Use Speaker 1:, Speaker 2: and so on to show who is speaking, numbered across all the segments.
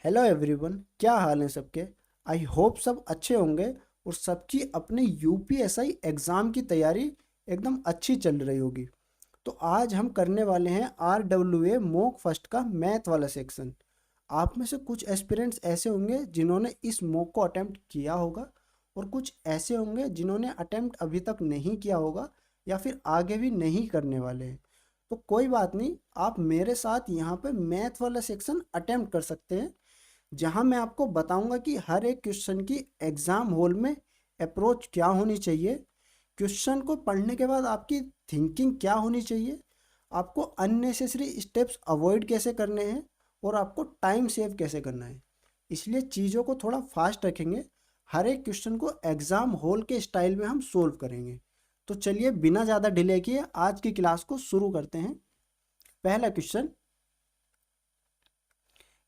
Speaker 1: Hello everyone, क्या हाल है सबके। आई होप सब अच्छे होंगे और सबकी अपने यूपीएसआई एग्ज़ाम की तैयारी एकदम अच्छी चल रही होगी। तो आज हम करने वाले हैं RWA मॉक फर्स्ट का मैथ वाला सेक्शन। आप में से कुछ एस्पिरेंट्स ऐसे होंगे जिन्होंने इस मॉक को अटेम्प्ट किया होगा और कुछ ऐसे होंगे जिन्होंने अटेम्प्ट अभी तक नहीं किया होगा या फिर आगे भी नहीं करने वाले हैं। तो कोई बात नहीं, आप मेरे साथ यहाँ पे मैथ वाला सेक्शन अटेम्प्ट कर सकते हैं, जहां मैं आपको बताऊंगा कि हर एक क्वेश्चन की एग्जाम हॉल में अप्रोच क्या होनी चाहिए, क्वेश्चन को पढ़ने के बाद आपकी थिंकिंग क्या होनी चाहिए, आपको अननेसेसरी स्टेप्स अवॉइड कैसे करने हैं और आपको टाइम सेव कैसे करना है। इसलिए चीज़ों को थोड़ा फास्ट रखेंगे। हर एक क्वेश्चन को एग्ज़ाम हॉल के स्टाइल में हम सोल्व करेंगे। तो चलिए बिना ज़्यादा डिले किए आज की क्लास को शुरू करते हैं। पहला क्वेश्चन,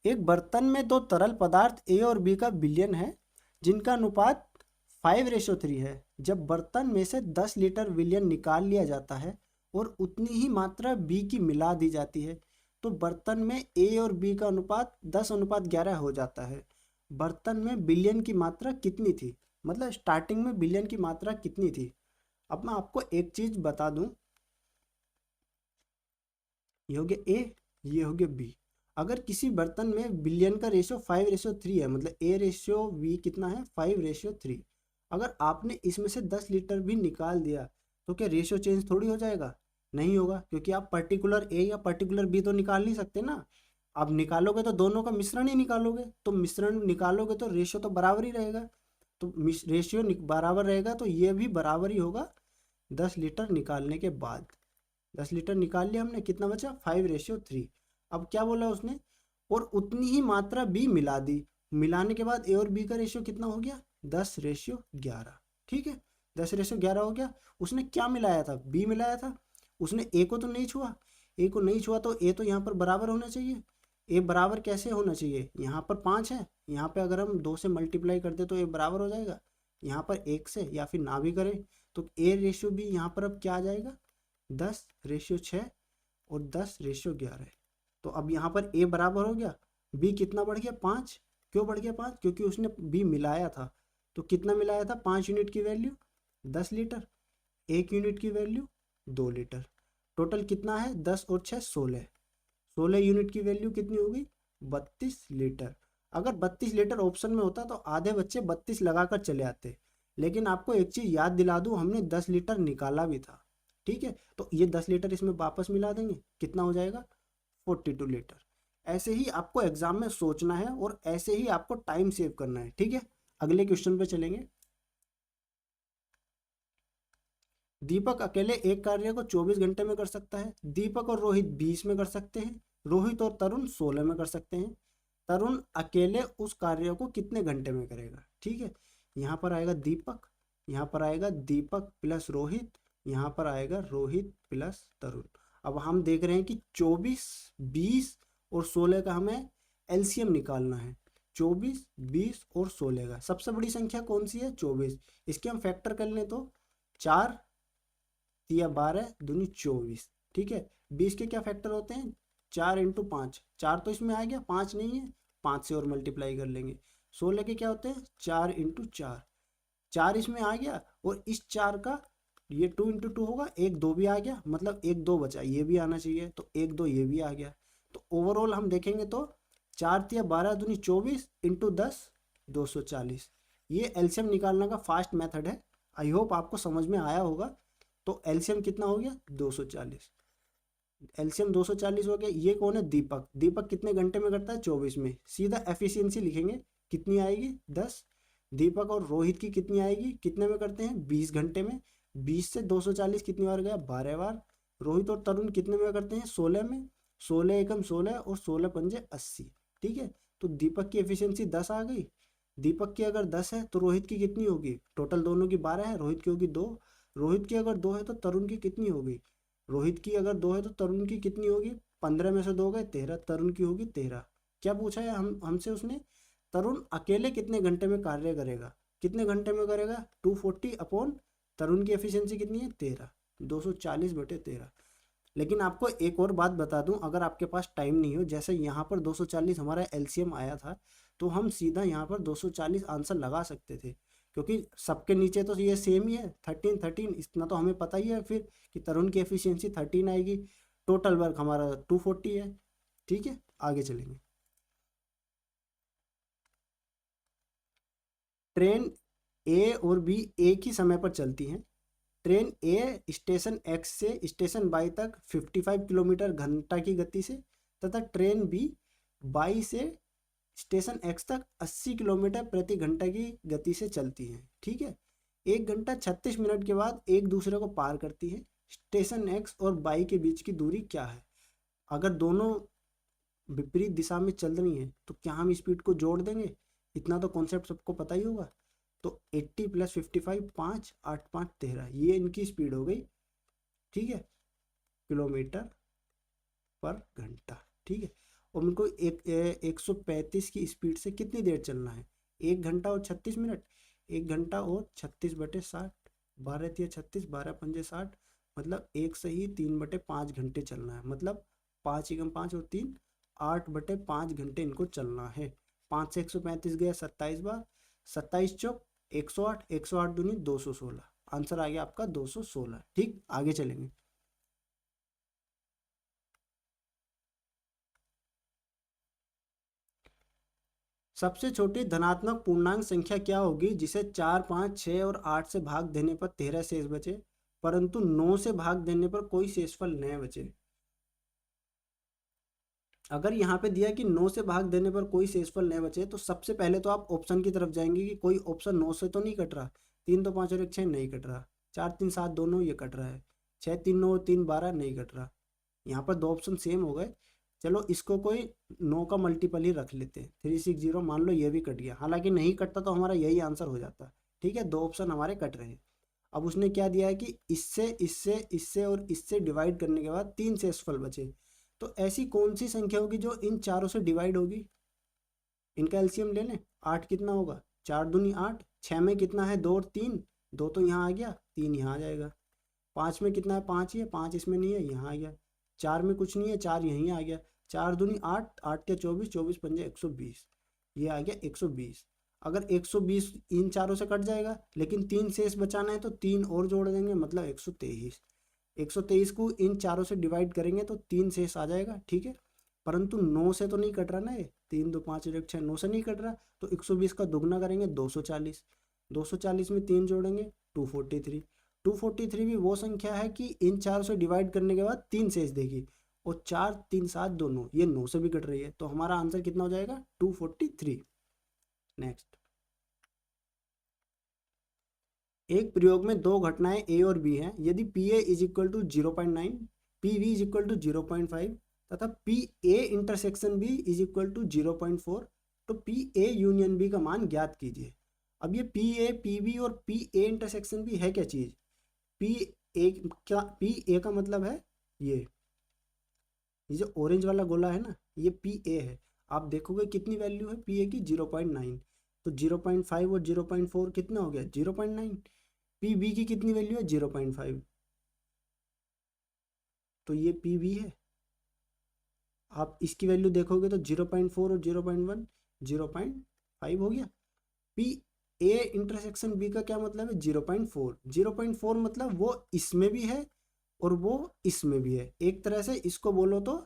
Speaker 1: एक बर्तन में दो तरल पदार्थ ए और बी का विलयन है जिनका अनुपात 5:3 है। जब बर्तन में से 10 लीटर विलयन निकाल लिया जाता है और उतनी ही मात्रा बी की मिला दी जाती है तो बर्तन में ए और बी का अनुपात 10:11 हो जाता है। बर्तन में विलयन की मात्रा कितनी थी, मतलब स्टार्टिंग में विलयन की मात्रा कितनी थी। अब मैं आपको एक चीज बता दूं, ये हो गया ए, ये हो गया बी। अगर किसी बर्तन में बिलियन का रेशियो 5:3 है, मतलब ए रेशियो वी कितना है 5:3। अगर आपने इसमें से 10 लीटर भी निकाल दिया तो क्या रेशियो चेंज थोड़ी हो जाएगा? नहीं होगा, क्योंकि आप पर्टिकुलर ए या पर्टिकुलर बी तो निकाल नहीं सकते ना। आप निकालोगे तो दोनों का मिश्रण ही निकालोगे, तो मिश्रण निकालोगे तो रेशियो तो बराबर ही रहेगा। तो रेशियो बराबर रहेगा तो ये भी बराबर ही होगा 10 लीटर निकालने के बाद। 10 लीटर निकाल लिया हमने, कितना बचा 5:3। अब क्या बोला उसने, और उतनी ही मात्रा बी मिला दी। मिलाने के बाद ए और बी का रेशियो कितना हो गया 10:11। ठीक है, 10:11 हो गया। उसने क्या मिलाया था, बी मिलाया था। उसने ए को तो नहीं छुआ, ए को नहीं छुआ तो ए तो यहाँ पर बराबर होना चाहिए। ए बराबर कैसे होना चाहिए, यहाँ पर 5 है, यहाँ पे अगर हम 2 से मल्टीप्लाई कर दे तो ए बराबर हो जाएगा। यहाँ पर 1 से या फिर ना भी करें तो ए रेशियो भी यहाँ पर अब क्या आ जाएगा 10:6 और 10:11। तो अब यहाँ पर ए बराबर हो गया, बी कितना बढ़ गया 5। क्यों बढ़ गया 5, क्योंकि उसने बी मिलाया था। तो कितना मिलाया था, 5 यूनिट की वैल्यू 10 लीटर, 1 यूनिट की वैल्यू 2 लीटर। टोटल कितना है 10 और 6 16। 16 यूनिट की वैल्यू कितनी होगी 32 लीटर। अगर 32 लीटर ऑप्शन में होता तो आधे बच्चे 32 लगाकर चले आते। लेकिन आपको एक चीज याद दिला दूं, हमने 10 लीटर निकाला भी था। ठीक है, तो ये 10 लीटर इसमें वापस मिला देंगे, कितना हो जाएगा 42 लीटर। ऐसे ही आपको एग्जाम में सोचना है और ऐसे ही आपको टाइम सेव करना है। ठीक है, अगले क्वेश्चन पे चलेंगे। दीपक अकेले एक कार्य को 24 घंटे में कर सकता है, दीपक और रोहित 20 में कर सकते हैं, रोहित और तरुण 16 में कर सकते हैं। तरुण अकेले उस कार्य को कितने घंटे में करेगा। ठीक है, यहाँ पर आएगा दीपक, यहाँ पर आएगा दीपक प्लस रोहित, यहाँ पर आएगा रोहित प्लस तरुण। अब हम देख रहे हैं कि 24, 20 और 16 का हमें एलसीएम निकालना है। 24, 20 और 16 का सबसे बड़ी संख्या कौन सी है 24। इसके हम फैक्टर कर लें तो 4 या 12 दूनी 24। ठीक है, 20 के क्या फैक्टर होते हैं 4 × 5, 4 तो इसमें आ गया, 5 नहीं है, 5 से और मल्टीप्लाई कर लेंगे। 16 के क्या होते हैं 4 × 4, 4 इसमें आ गया और इस 4 का ये 2 × 2 होगा, एक 2 भी आ गया, मतलब एक 2 बचा, ये भी आना चाहिए, तो एक 2 ये भी आ गया। तो ओवरऑल हम देखेंगे तो 4 × 12 दूनी 24 × 10 240। ये एलसीएम निकालने का फास्ट मेथड है। आई होप आपको समझ में आया होगा। तो एलसीएम कितना हो गया 240। एलसीएम 240 हो गया। ये कौन है दीपक, दीपक कितने घंटे में करता है 24 में। सीधा एफिशिएंसी लिखेंगे, कितनी आएगी 10। दीपक और रोहित की कितनी आएगी, कितने में करते हैं 20 घंटे में। 20 से 240 कितनी बार गया 12 बार। रोहित और तरुण कितने में करते हैं 16 में। 16 एकम 16 और 16 पंजे 80। ठीक है, तो दीपक की एफिशिएंसी 10 आ गई। दीपक की अगर 10 है तो रोहित की कितनी होगी, टोटल दोनों की 12 है, रोहित की होगी 2। रोहित की अगर 2 है तो तरुण की कितनी होगी, रोहित की अगर 2 है तो तरुण की कितनी होगी, 15 में से 2 गए 13, तरुण की होगी 13। क्या पूछा है हमसे उसने, तरुण अकेले कितने घंटे में कार्य करेगा, कितने घंटे में करेगा 240 अपॉन तरुण की एफिशिएंसी कितनी है 13, 240/13। लेकिन आपको एक और बात बता दूं, अगर आपके पास टाइम नहीं हो, जैसे यहाँ पर 240 हमारा एलसीएम आया था, तो हम सीधा यहाँ पर 240 आंसर लगा सकते थे, क्योंकि सबके नीचे तो ये सेम ही है 13 13, इतना तो हमें पता ही है फिर कि तरुण की एफिशिएंसी 13 आएगी, टोटल वर्क हमारा 240 है। ठीक है, आगे चलेंगे। ट्रेन ए और बी एक ही समय पर चलती हैं। ट्रेन ए स्टेशन एक्स से स्टेशन वाई तक 55 किलोमीटर घंटा की गति से, तथा ट्रेन बी वाई से स्टेशन एक्स तक 80 किलोमीटर प्रति घंटा की गति से चलती हैं। ठीक है, 1 घंटा 36 मिनट के बाद एक दूसरे को पार करती है। स्टेशन एक्स और वाई के बीच की दूरी क्या है? अगर दोनों विपरीत दिशा में चल रही हैं तो क्या हम स्पीड को जोड़ देंगे? इतना तो कॉन्सेप्ट सबको पता ही होगा। तो 80 + 55 5 8 5 13, ये इनकी स्पीड हो गई। ठीक है, किलोमीटर पर घंटा। ठीक है, और उनको 135 की स्पीड से कितनी देर चलना है? 1 घंटा और 36 मिनट। 1 घंटा और 36/60, 12×3 = 36, 12×5 = 60, मतलब 1 सही 3/5 घंटे चलना है। मतलब 5 × 5 और 3 8/5 घंटे इनको चलना है। 5 से 135 गया 27 बार, 27 चौक 108, 108 दूनी 216, आंसर आ गया आपका 216। ठीक, आगे चलेंगे। सबसे छोटी धनात्मक पूर्णांक संख्या क्या होगी जिसे 4 5 6 और 8 से भाग देने पर 13 शेष बचे, परंतु 9 से भाग देने पर कोई शेषफल न बचे? अगर यहाँ पे दिया कि 9 से भाग देने पर कोई शेषफल न बचे, तो सबसे पहले तो आप ऑप्शन की तरफ जाएंगे कि कोई ऑप्शन 9 से तो नहीं कट रहा। 3 2 5 और 1 6 नहीं कट रहा। 4 3 7 दोनों ये कट रहा है। 6 3 9 और 3 12 नहीं कट रहा। यहाँ पर दो ऑप्शन सेम हो गए। चलो इसको कोई 9 का मल्टीपल ही रख लेते हैं, 360, मान लो ये भी कट गया। हालांकि नहीं कटता तो हमारा यही आंसर हो जाता। ठीक है, दो ऑप्शन हमारे कट रहे हैं। अब उसने क्या दिया है कि इससे इससे इससे और इससे डिवाइड करने के बाद 3 शेषफल बचे। तो ऐसी कौन सी संख्या होगी जो इन चारों से डिवाइड होगी? इनका एलसीएम ले लें। 8 कितना होगा? 4 दूनी 8। 6 में कितना है? 2 और 3, 2 तो यहाँ आ गया, 3 यहाँ आ जाएगा। 5 में कितना है? 5 ही है, 5 इसमें नहीं है, यहाँ आ गया। 4 में कुछ नहीं है, 4 यहीं आ गया। 4 दूनी 8, 8 या 24, 24 पंजे 120, ये आ गया 120। अगर 120 इन चारों से कट जाएगा, लेकिन 3 शेष बचाना है तो 3 और जोड़ देंगे, मतलब 123। 123 को इन चारों से डिवाइड करेंगे तो 3 शेष आ जाएगा। ठीक है, परंतु 9 से तो नहीं कट रहा ना, ये 3 2 5 और 1 6, 9 से नहीं कट रहा। तो 120 का दुगना करेंगे 240, 240 में 3 जोड़ेंगे 243। 243 भी वो संख्या है कि इन चार से डिवाइड करने के बाद 3 शेष देगी, और 4 3 7 दोनों ये 9 से भी कट रही है। तो हमारा आंसर कितना हो जाएगा? 243। नेक्स्ट, एक प्रयोग में दो घटनाएं ए और बी हैं। यदि P A is equal to 0.9, P B is equal to 0.5 तथा P A intersection B is equal to 0.4, तो पी ए यूनियन बी का मान ज्ञात कीजिए। अब ये पी ए पी बी और पी ए इंटरसेक्शन बी है क्या चीज़? पी ए क्या? पी ए का मतलब है ये जो ऑरेंज वाला गोला है ना, ये पी ए है। आप देखोगे कितनी वैल्यू है पी ए की? 0.9। तो 0.5 और 0.4 कितना हो गया? 0.9। पी बी की कितनी वैल्यू है? 0.5, तो ये पी बी है। आप इसकी वैल्यू देखोगे तो 0.4 और 0.1, 0.5 हो गया। पी ए इंटरसेक्शन बी का क्या मतलब है? 0.4। 0.4 मतलब वो इसमें भी है और वो इसमें भी है। एक तरह से इसको बोलो तो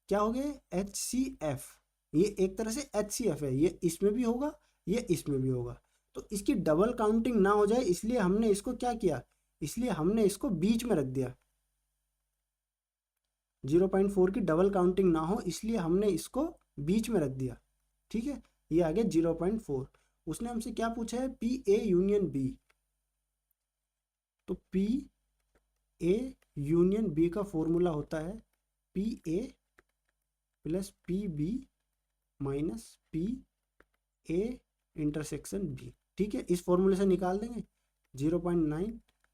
Speaker 1: क्या हो गया? HCF। ये एक तरह से HCF है, ये इसमें भी होगा, ये इसमें भी होगा। तो इसकी डबल काउंटिंग ना हो जाए इसलिए हमने इसको क्या किया? इसलिए हमने इसको बीच में रख दिया। 0.4 की डबल काउंटिंग ना हो इसलिए हमने इसको बीच में रख दिया। ठीक है, ये आ गया 0.4। उसने हमसे क्या पूछा है? P A union B. तो पी ए यूनियन बी का फॉर्मूला होता है P A plus P B minus P A intersection B. ठीक है, इस फॉर्मूले से निकाल देंगे। 0.9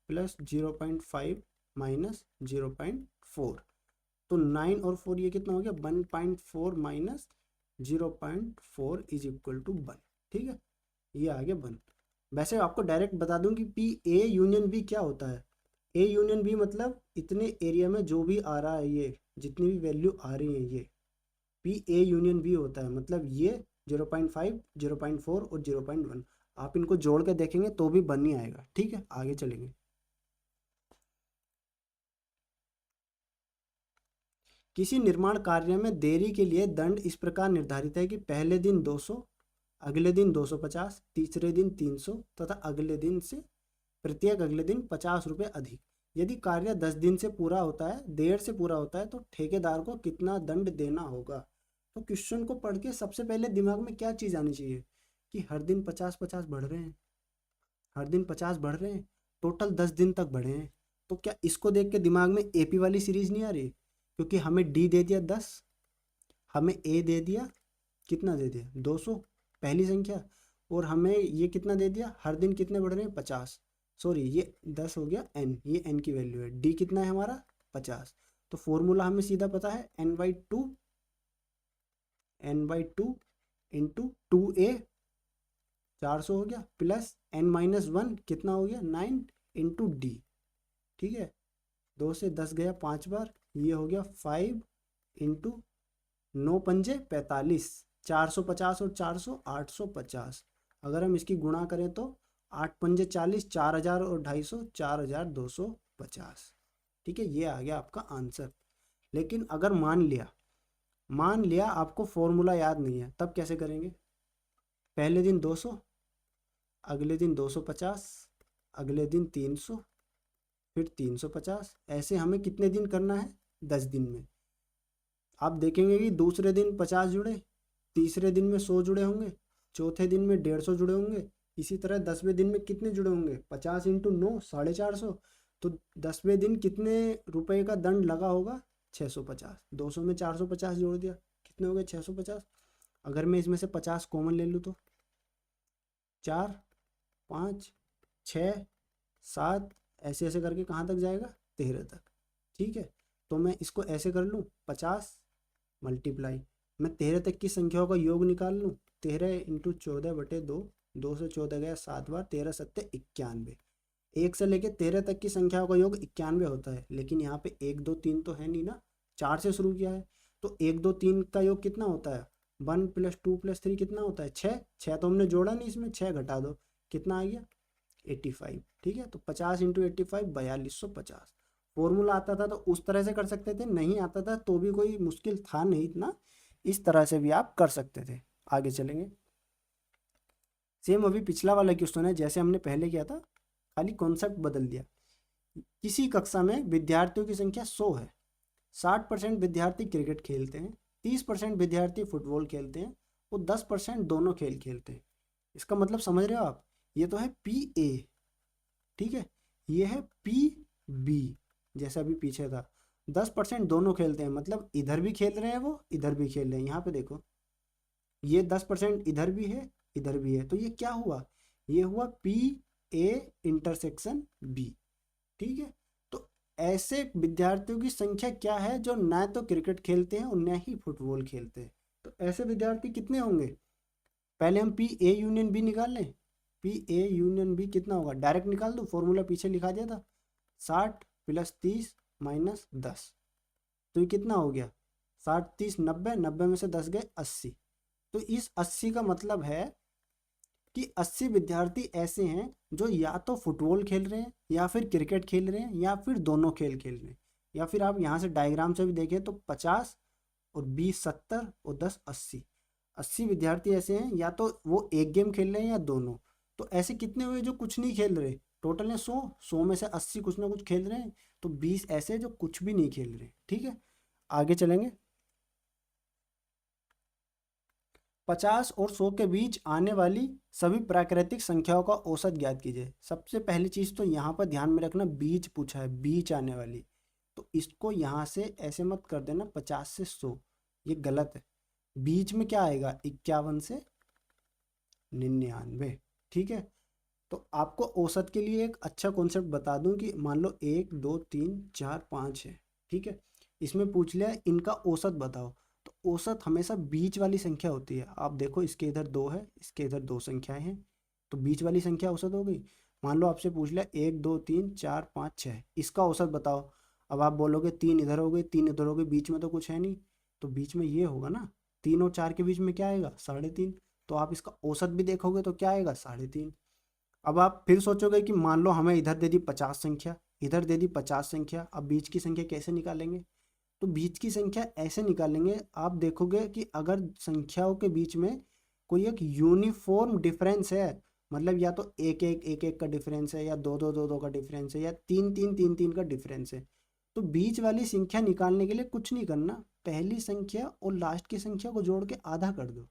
Speaker 1: प्लस 0.5 माइनस 0.4, तो 9 और 4 ये कितना हो गया? 1.4 माइनस 0.4 इज इक्वल टू 1। ठीक है, ये आ गया 1। वैसे आपको डायरेक्ट बता दूं कि पी ए यूनियन बी क्या होता है। ए यूनियन बी मतलब इतने एरिया में जो भी आ रहा है, ये जितनी भी वैल्यू आ रही है, ये पी ए यूनियन बी होता है। मतलब ये 0.5, 0.4 और 0.1, आप इनको जोड़ के देखेंगे तो भी बन नहीं आएगा। ठीक है, आगे चलेंगे। किसी निर्माण कार्य में देरी के लिए दंड इस प्रकार निर्धारित है कि पहले दिन 200, अगले दिन 250, तीसरे दिन 300 तथा अगले दिन से प्रत्येक अगले दिन 50 रुपये अधिक। यदि कार्य 10 दिन से पूरा होता है, देर से पूरा होता है, तो ठेकेदार को कितना दंड देना होगा। तो क्वेश्चन को पढ़ के सबसे पहले दिमाग में क्या चीज़ आनी चाहिए कि हर दिन 50-50 बढ़ रहे हैं, हर दिन 50 बढ़ रहे हैं, टोटल 10 दिन तक बढ़े हैं। तो क्या इसको देख के दिमाग में एपी वाली सीरीज नहीं आ रही? क्योंकि हमें डी दे दिया 10, हमें ए दे दिया कितना, दे दिया 200 पहली संख्या, और हमें ये कितना दे दिया, हर दिन कितने बढ़ रहे हैं 50। सॉरी, ये 10 हो गया एन, ये एन की वैल्यू है। डी कितना है हमारा 50। तो फॉर्मूला हमें सीधा पता है, n/2 इंटू 2a 400 हो गया, प्लस n-1 कितना हो गया 9 इंटू डी। ठीक है, 2 से 10 गया 5 बार, ये हो गया 5 इंटू 9×5 = 45, 450 और 400 850। अगर हम इसकी गुणा करें तो 8×5 = 40, 4000 और 250 4250। ठीक है, ये आ गया आपका आंसर। लेकिन अगर मान लिया आपको फॉर्मूला याद नहीं है, तब कैसे करेंगे? पहले दिन 200, अगले दिन 250, अगले दिन 300, फिर 350। ऐसे हमें कितने दिन करना है, 10 दिन में। आप देखेंगे कि दूसरे दिन 50 जुड़े, तीसरे दिन में 100 जुड़े होंगे, चौथे दिन में 150 जुड़े होंगे, इसी तरह 10वें दिन में कितने जुड़े होंगे, 50 इंटू 9 450। तो 10वें दिन कितने रुपए का दंड लगा होगा, 650। 200 में 450 जोड़ दिया, कितने हो गए 650। अगर मैं इसमें से 50 कॉमन ले लूँ तो 4 5 6 7, ऐसे ऐसे करके कहाँ तक जाएगा, 13 तक। ठीक है, तो मैं इसको ऐसे कर लूँ, 50 मल्टीप्लाई, मैं 13 तक की संख्याओं का योग निकाल लूँ, 13 इंटू 14/2, 2 से 14 गया 7 बार, 13 7 91। 1 से लेके 13 तक की संख्याओं का योग 91 होता है। लेकिन यहाँ पे 1 2 3 तो है नहीं ना, 4 से शुरू किया है, तो 1 2 3 का योग कितना होता है, 1 + 2 + 3 कितना होता है, 6। 6 तो हमने जोड़ा नहीं, इसमें 6 घटा दो, कितना आ गया 85। ठीक है, तो 50 इंटू 85 4250। फॉर्मूला आता था तो उस तरह से कर सकते थे, नहीं आता था तो भी कोई मुश्किल था नहीं इतना, इस तरह से भी आप कर सकते थे। आगे चलेंगे। सेम अभी पिछला वाला क्वेश्चन है जैसे हमने पहले किया था, खाली कॉन्सेप्ट बदल दिया। किसी कक्षा में विद्यार्थियों की संख्या 100 है, 60% विद्यार्थी क्रिकेट खेलते हैं, 30% विद्यार्थी फुटबॉल खेलते हैं और 10% दोनों खेल खेलते हैं। इसका मतलब समझ रहे हो आप, ये तो है PA, ठीक है, ये है PB, जैसा अभी पीछे था। 10% दोनों खेलते हैं, मतलब इधर भी खेल रहे हैं वो, इधर भी खेल रहे हैं। यहाँ पे देखो, ये 10% इधर भी है, इधर भी है, तो ये क्या हुआ, ये हुआ PA∩B। ठीक है, तो ऐसे विद्यार्थियों की संख्या क्या है जो ना तो क्रिकेट खेलते हैं और न ही फुटबॉल खेलते हैं। तो ऐसे विद्यार्थी कितने होंगे, पहले हम PA∪B निकाल लें। PA∪B कितना होगा, डायरेक्ट निकाल दो, फॉर्मूला पीछे लिखा दिया था, 60 + 30 - 10। तो ये कितना हो गया, 60 30 90, 90 में से 10 गए 80। तो इस 80 का मतलब है कि 80 विद्यार्थी ऐसे हैं जो या तो फुटबॉल खेल रहे हैं, या फिर क्रिकेट खेल रहे हैं, या फिर दोनों खेल खेल रहे हैं। या फिर आप यहाँ से डायग्राम से भी देखें तो 50 और 20 70 और 10 80, 80 विद्यार्थी ऐसे हैं या तो वो एक गेम खेल रहे हैं या दोनों। तो ऐसे कितने हुए जो कुछ नहीं खेल रहे, टोटल है 100, 100 में से 80 कुछ ना कुछ खेल रहे हैं, तो 20 ऐसे जो कुछ भी नहीं खेल रहे। ठीक है, आगे चलेंगे। 50 और 100 के बीच आने वाली सभी प्राकृतिक संख्याओं का औसत ज्ञात कीजिए। सबसे पहली चीज़ तो यहाँ पर ध्यान में रखना, बीच पूछा है, बीच आने वाली, तो इसको यहाँ से ऐसे मत कर देना 50 से 100, ये गलत है। बीच में क्या आएगा, 51 से 99। ठीक है, तो आपको औसत के लिए एक अच्छा कॉन्सेप्ट बता दूं कि मान लो 1 2 3 4 5 है, ठीक है, इसमें पूछ लिया इनका औसत बताओ, तो औसत हमेशा बीच वाली संख्या होती है। आप देखो इसके इधर 2 है, इसके इधर 2 संख्याएं हैं, तो बीच वाली संख्या औसत हो गई। मान लो आपसे पूछ लिया 1 2 3 4 5 6, इसका औसत बताओ। अब आप बोलोगे 3 इधर हो गए 3 इधर हो गए, बीच में तो कुछ है नहीं, तो बीच में ये होगा ना, 3 और 4 के बीच में क्या आएगा 3.5, तो आप इसका औसत भी देखोगे तो क्या आएगा 3.5। अब आप फिर सोचोगे कि मान लो हमें इधर दे दी 50 संख्या, इधर दे दी 50 संख्या, अब बीच की संख्या कैसे निकालेंगे? तो बीच की संख्या ऐसे निकालेंगे, आप देखोगे कि अगर संख्याओं के बीच में कोई एक यूनिफॉर्म डिफरेंस है, मतलब या तो एक एक का डिफरेंस है, या दो का डिफरेंस है, या तीन तीन का डिफरेंस है, तो बीच वाली संख्या निकालने के लिए कुछ नहीं करना, पहली संख्या और लास्ट की संख्या को जोड़ के आधा कर दो।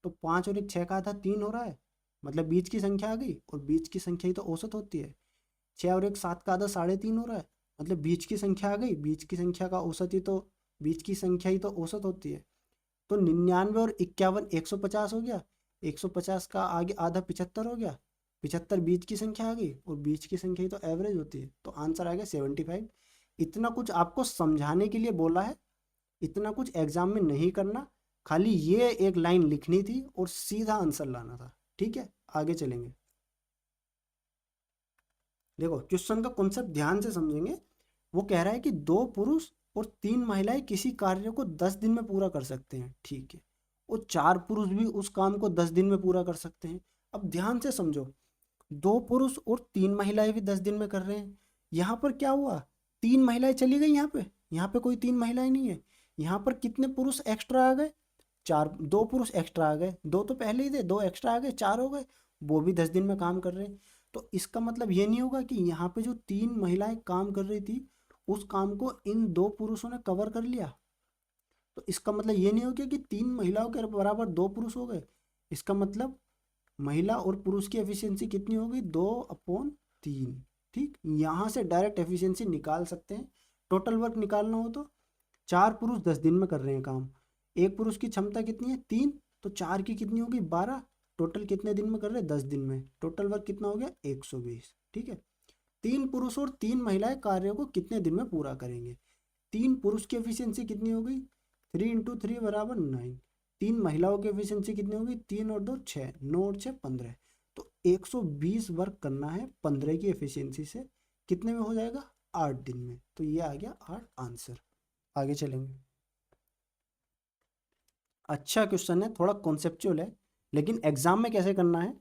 Speaker 1: तो 5 और 1 6 का आधा 3 हो रहा है, मतलब बीच की संख्या आ गई, और बीच की संख्या ही तो औसत होती है। 6 और 1 7 का आधा 3.5 हो रहा है, मतलब बीच की संख्या आ गई, बीच की संख्या का औसत ही तो, बीच की संख्या ही तो औसत होती है। तो 99 और 51 150 हो गया, 150 का आगे आधा 75 हो गया, 75 बीच की संख्या आ गई, और बीच की संख्या ही तो एवरेज होती है, तो आंसर आ गया 75। इतना कुछ आपको समझाने के लिए बोला है, इतना कुछ एग्जाम में नहीं करना, खाली ये एक लाइन लिखनी थी और सीधा आंसर लाना था। ठीक है, आगे चलेंगे। देखो क्वेश्चन का कॉन्सेप्ट ध्यान से समझेंगे। वो कह रहा है कि 2 पुरुष और 3 महिलाएं किसी कार्य को 10 दिन में पूरा कर सकते हैं, ठीक है, और 4 पुरुष भी उस काम को 10 दिन में पूरा कर सकते हैं। अब ध्यान से समझो, 2 पुरुष और 3 महिलाएं भी 10 दिन में कर रहे हैं। यहाँ पर क्या हुआ, 3 महिलाएं चली गई, यहाँ पे कोई 3 महिलाएं नहीं है। यहाँ पर कितने पुरुष एक्स्ट्रा आ गए, 4, 2 पुरुष एक्स्ट्रा आ गए, 2 तो पहले ही थे, 2 एक्स्ट्रा आ गए, 4 हो गए, वो भी 10 दिन में काम कर रहे हैं। तो इसका मतलब ये नहीं होगा कि यहाँ पे जो 3 महिलाएं काम कर रही थी, उस काम को इन 2 पुरुषों ने कवर कर लिया। तो इसका मतलब ये नहीं हो गया कि 3 महिलाओं के बराबर 2 पुरुष हो गए। इसका मतलब महिला और पुरुष की एफिशिएंसी कितनी होगी, 2/3। ठीक, यहाँ से डायरेक्ट एफिशिएंसी निकाल सकते हैं। टोटल वर्क निकालना हो तो 4 पुरुष 10 दिन में कर रहे हैं काम, एक पुरुष की क्षमता कितनी है 3, तो 4 की कितनी होगी 12, टोटल कितने दिन में कर रहे हैं 10 दिन में, टोटल वर्क कितना हो गया 120। ठीक है, 3 पुरुष और 3 महिलाएं कार्य को कितने दिन में पूरा करेंगे? 3 पुरुष की एफिशिएंसी कितनी हो गई, 3 × 3 बराबर 9, 3 महिलाओं की एफिशिएंसी कितनी होगी, 3 और 2 6, 9 और 6 15, तो 120 वर्क करना है 15 की एफिशिएंसी से, कितने में हो जाएगा 8 दिन में, तो ये आ गया 8 आंसर। आगे चलेंगे। अच्छा क्वेश्चन है, थोड़ा कॉन्सेप्चुअल है, लेकिन एग्जाम में कैसे करना है।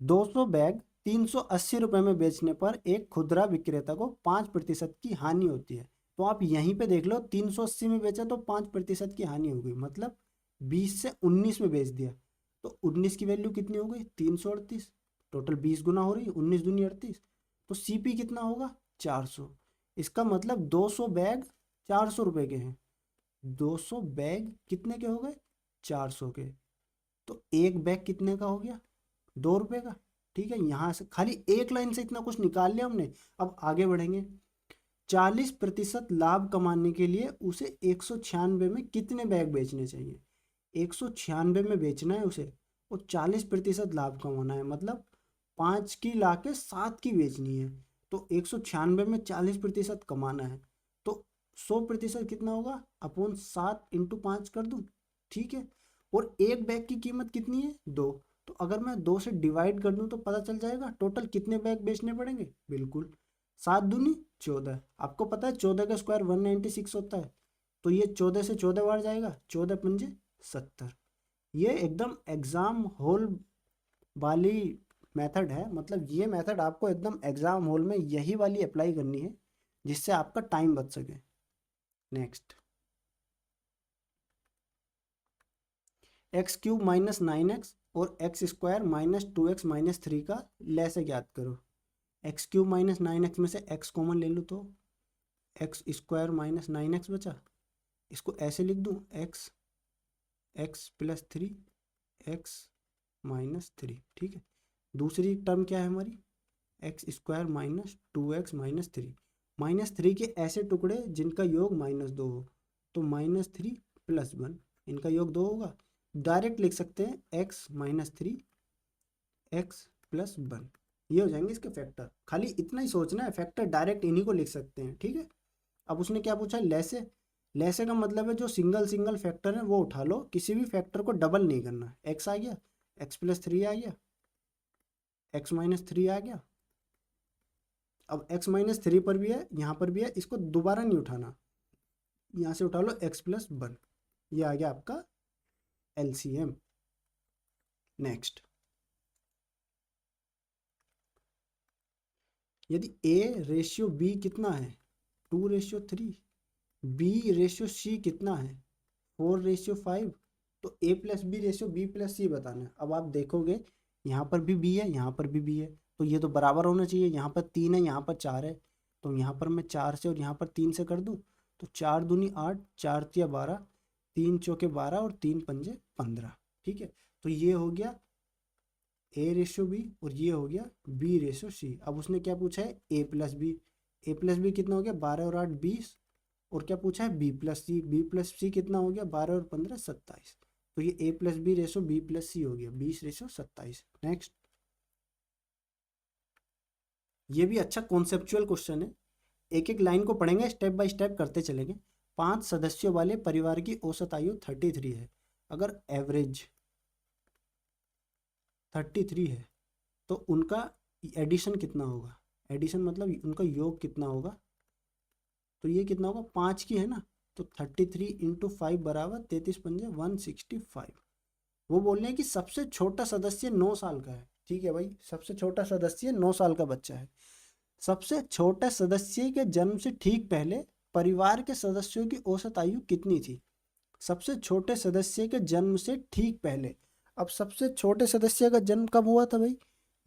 Speaker 1: 200 बैग 380 रुपये में बेचने पर एक खुदरा विक्रेता को 5% की हानि होती है। तो आप यहीं पे देख लो, 380 में बेचा तो 5% की हानि हो गई, मतलब 20 से 19 में बेच दिया, तो 19 की वैल्यू कितनी हो गई 338, टोटल 20 गुना हो रही, 19 दूनी 38, तो सीपी कितना होगा 400। इसका मतलब 200 बैग 400 रुपये के हैं, 200 बैग कितने के हो गए 400 के, तो एक बैग कितने का हो गया 2 रुपये का। ठीक है, यहाँ से खाली एक लाइन से इतना कुछ निकाल लिया हमने। अब आगे बढ़ेंगे, 40% लाभ कमाने के लिए उसे 196 में कितने बैग बेचने चाहिए। 196 में बेचना है उसे, और 40% लाभ कमाना है, मतलब 5 की ला के 7 की बेचनी है, तो 196 में 40% कमाना है, तो 100% कितना होगा अपॉन 7 × 5 कर दूं। ठीक है, और एक बैग की कीमत कितनी है 2, तो अगर मैं 2 से डिवाइड कर दूं तो पता चल जाएगा टोटल कितने बैग बेचने पड़ेंगे। बिल्कुल, 7 दूनी 14, आपको पता है 14 का स्क्वायर 196 होता है, तो ये 14 से 14 बार जाएगा, 14 पंजे 70। ये एकदम एग्जाम हॉल वाली मेथड है, मतलब ये मेथड आपको एकदम एग्जाम हॉल में यही वाली अप्लाई करनी है, जिससे आपका टाइम बच सके। नेक्स्ट, x³ - 9x और x² - 2x - 3 का लैसे ज्ञात करो। x³ - 9x में से x कॉमन ले लूँ तो x² - 9x बचा, इसको ऐसे लिख दूँ x + 3 x - 3। ठीक है, दूसरी टर्म क्या है हमारी x² - 2x - 3, -3 के ऐसे टुकड़े जिनका योग -2 हो, तो -3 + 1, इनका योग 2 होगा। डायरेक्ट लिख सकते हैं x - 3 x + 1, ये हो जाएंगे इसके फैक्टर। खाली इतना ही सोचना है, फैक्टर डायरेक्ट इन्हीं को लिख सकते हैं। ठीक है, अब उसने क्या पूछा लैसे, लैसे का मतलब है जो सिंगल सिंगल फैक्टर है वो उठा लो, किसी भी फैक्टर को डबल नहीं करना। x आ गया, x + 3 आ गया, x - 3 आ गया, अब x-3 पर भी है, यहाँ पर भी है, इसको दोबारा नहीं उठाना, यहाँ से उठा लो x+1, ये आ गया आपका LCM। नेक्स्ट, यदि A/B कितना है, 2/3, B/C कितना है, 4/5, तो A+B/B+C बताना है। अब आप देखोगे यहाँ पर भी B है, यहाँ पर भी B है, तो ये तो बराबर होना चाहिए। यहाँ पर 3 है, यहाँ पर 4 है, तो यहाँ पर मैं 4 से और यहाँ पर 3 से कर दूँ, तो 4 दूनी 8, 4 तिया 12, 3 चौके 12 और 3 पंजे 15। ठीक है, तो ये हो गया A/B और ये हो गया B/C। अब उसने क्या पूछा है, A+B कितना हो गया, 12 और 8 20, और क्या पूछा है B+C कितना हो गया, 12 और 15 27। तो ये A+B/B+C हो गया 20/27। नेक्स्ट, ये भी अच्छा कॉन्सेप्चुअल क्वेश्चन है, एक एक लाइन को पढ़ेंगे, स्टेप बाय स्टेप करते चलेंगे। 5 सदस्यों वाले परिवार की औसत आयु 33 है, अगर एवरेज 33 है तो उनका एडिशन कितना होगा, एडिशन मतलब उनका योग कितना होगा, तो ये कितना होगा, 5 की है ना, तो 33 इंटू 5 बराबर 33 पंजे 165। वो बोल रहे हैं कि सबसे छोटा सदस्य 9 साल का है। ठीक है भाई, सबसे छोटा सदस्य 9 साल का बच्चा है। सबसे छोटे सदस्य के जन्म से ठीक पहले परिवार के सदस्यों की औसत आयु कितनी थी, सबसे छोटे सदस्य के जन्म से ठीक पहले। अब सबसे छोटे सदस्य का जन्म कब हुआ था भाई,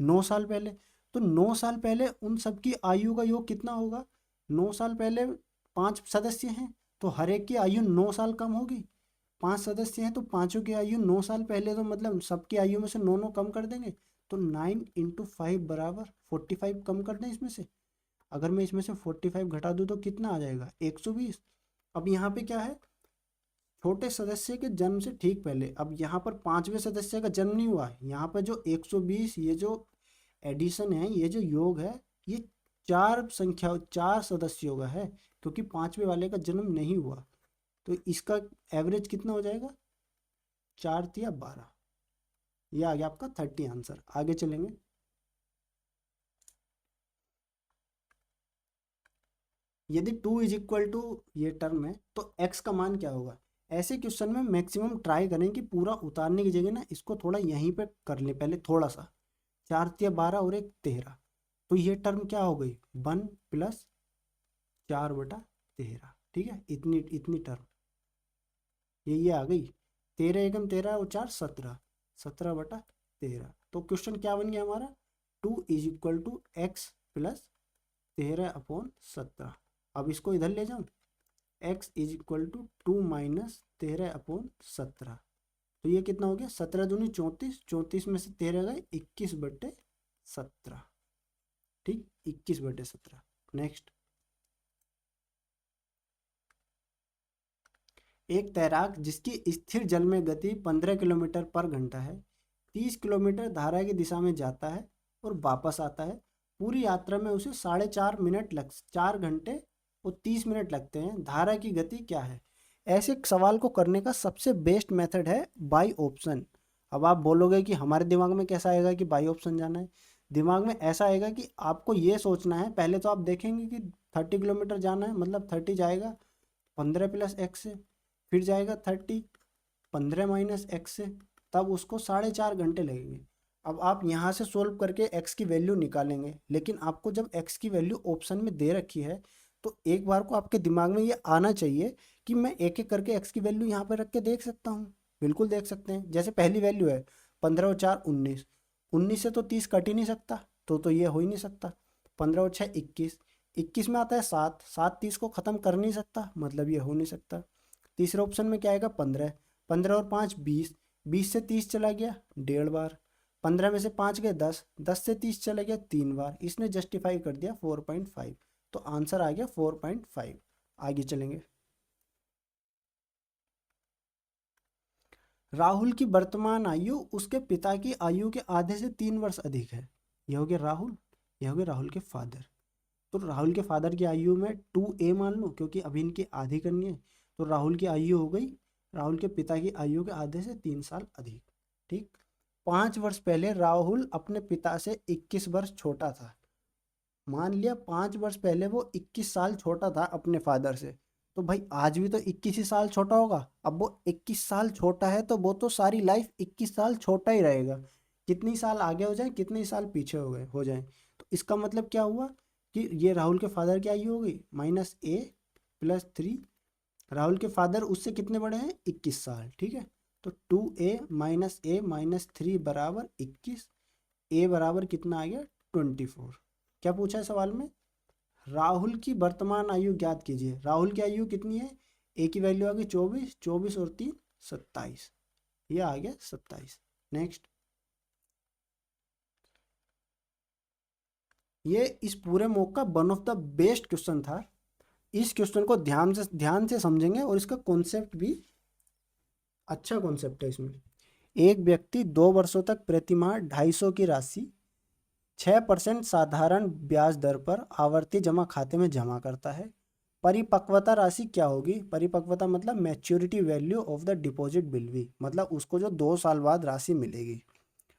Speaker 1: 9 साल पहले, तो 9 साल पहले उन सबकी आयु का योग कितना होगा, 9 साल पहले 5 सदस्य हैं तो हर एक की आयु 9 साल कम होगी। 5 सदस्य हैं तो पांचों की आयु 9 साल पहले, तो मतलब सबकी आयु में से 9 कम कर देंगे, तो 9 इंटू 5 बराबर 45 कम कर दें इसमें से। अगर मैं इसमें से 45 घटा दूँ तो कितना आ जाएगा, 120। अब यहाँ पे क्या है, छोटे सदस्य के जन्म से ठीक पहले, अब यहाँ पर 5वें सदस्य का जन्म नहीं हुआ, यहाँ पर जो 120, ये जो एडिशन है, ये जो योग है, ये 4 सदस्यों का है, क्योंकि 5वें वाले का जन्म नहीं हुआ, तो इसका एवरेज कितना हो जाएगा, 4 तिया 12। ये आ गया आपका 30 आंसर। आगे चलेंगे, यदि 2 = ये टर्म है तो x का मान क्या होगा। ऐसे क्वेश्चन में मैक्सिमम ट्राई करें कि पूरा उतारने की जगह ना इसको थोड़ा यहीं पे कर ले पहले, थोड़ा सा, 4 तिया 12 और 1 13, तो ये टर्म क्या हो गई, 1 + 4/13। ठीक है, इतनी इतनी टर्म ये आ गई, 13 एकम 13 और 4 17, 17/13। तो क्वेश्चन क्या बन गया हमारा, 2 = x + 13/17। अब इसको इधर ले जाऊं, x = 2 - 13/17, तो ये कितना हो गया, 17 दूनी 34, 34 में से 13 गए, 21/17। ठीक, 21/17। नेक्स्ट, एक तैराक जिसकी स्थिर जल में गति 15 किलोमीटर पर घंटा है, 30 किलोमीटर धारा की दिशा में जाता है और वापस आता है, पूरी यात्रा में उसे 4 घंटे और 30 मिनट लगते हैं, धारा की गति क्या है। ऐसे सवाल को करने का सबसे बेस्ट मेथड है बाई ऑप्शन। अब आप बोलोगे कि हमारे दिमाग में कैसा आएगा कि बाई ऑप्शन जाना है, दिमाग में ऐसा आएगा कि आपको ये सोचना है, पहले तो आप देखेंगे कि 30 किलोमीटर जाना है, मतलब 30 जाएगा 15 + x से, फिर जाएगा 30 15 - x से, तब उसको 4.5 घंटे लगेंगे। अब आप यहाँ से सोल्व करके x की वैल्यू निकालेंगे, लेकिन आपको जब x की वैल्यू ऑप्शन में दे रखी है तो एक बार को आपके दिमाग में ये आना चाहिए कि मैं एक एक करके x की वैल्यू यहाँ पर रख के देख सकता हूँ। बिल्कुल देख सकते हैं, जैसे पहली वैल्यू है 15 और 4 19, 19 से तो 30 कट ही नहीं सकता, तो ये हो ही नहीं सकता। 15 और 6 21, 21 में आता है 7, 7 30 को ख़त्म कर नहीं सकता, मतलब ये हो नहीं सकता। तीसरे ऑप्शन में क्या आएगा 15, 15 और 5 20, 20 से 30 चला गया 1.5 बार, 15 में से 5 गए 10, 10 से 30 चला गया 3 बार, इसने जस्टिफाई कर दिया 4.5, तो आंसर आ गया 4.5। आगे चलेंगे, राहुल की वर्तमान आयु उसके पिता की आयु के आधे से 3 वर्ष अधिक है। यह हो गया राहुल, यह हो गया राहुल के फादर। तो राहुल के फादर की आयु में 2a मान लो, क्योंकि अभी इनकी आधी करनी है, तो राहुल की आयु हो गई, राहुल के पिता की आयु के आधे से 3 साल अधिक। ठीक, 5 वर्ष पहले राहुल अपने पिता से 21 वर्ष छोटा था, मान लिया 5 वर्ष पहले वो 21 साल छोटा था अपने फादर से, तो भाई आज भी तो 21 ही साल छोटा होगा। अब वो 21 साल छोटा है तो वो तो सारी लाइफ 21 साल छोटा ही रहेगा। कितनी साल आगे हो जाए कितने साल पीछे हो जाए, तो इसका मतलब क्या हुआ कि ये राहुल के फादर की आयु हो गई -a+3। राहुल के फादर उससे कितने बड़े हैं 21 साल, ठीक है। तो 2a - a - 3 बराबर 21। ए बराबर कितना आ गया 24। क्या पूछा है सवाल में, राहुल की वर्तमान आयु ज्ञात कीजिए। राहुल की आयु कितनी है, ए की वैल्यू आ गई 24, 24 और 3 27, ये आ गया 27। नेक्स्ट, ये इस पूरे मॉक का one of the best question था। इस क्वेश्चन को ध्यान से समझेंगे और इसका कॉन्सेप्ट भी अच्छा कॉन्सेप्ट है इसमें। एक व्यक्ति 2 वर्षों तक प्रतिमाह 250 की राशि 6% साधारण ब्याज दर पर आवर्ती जमा खाते में जमा करता है। परिपक्वता राशि क्या होगी, परिपक्वता मतलब maturity value of the deposit will be, मतलब उसको जो 2 साल बाद राशि मिलेगी।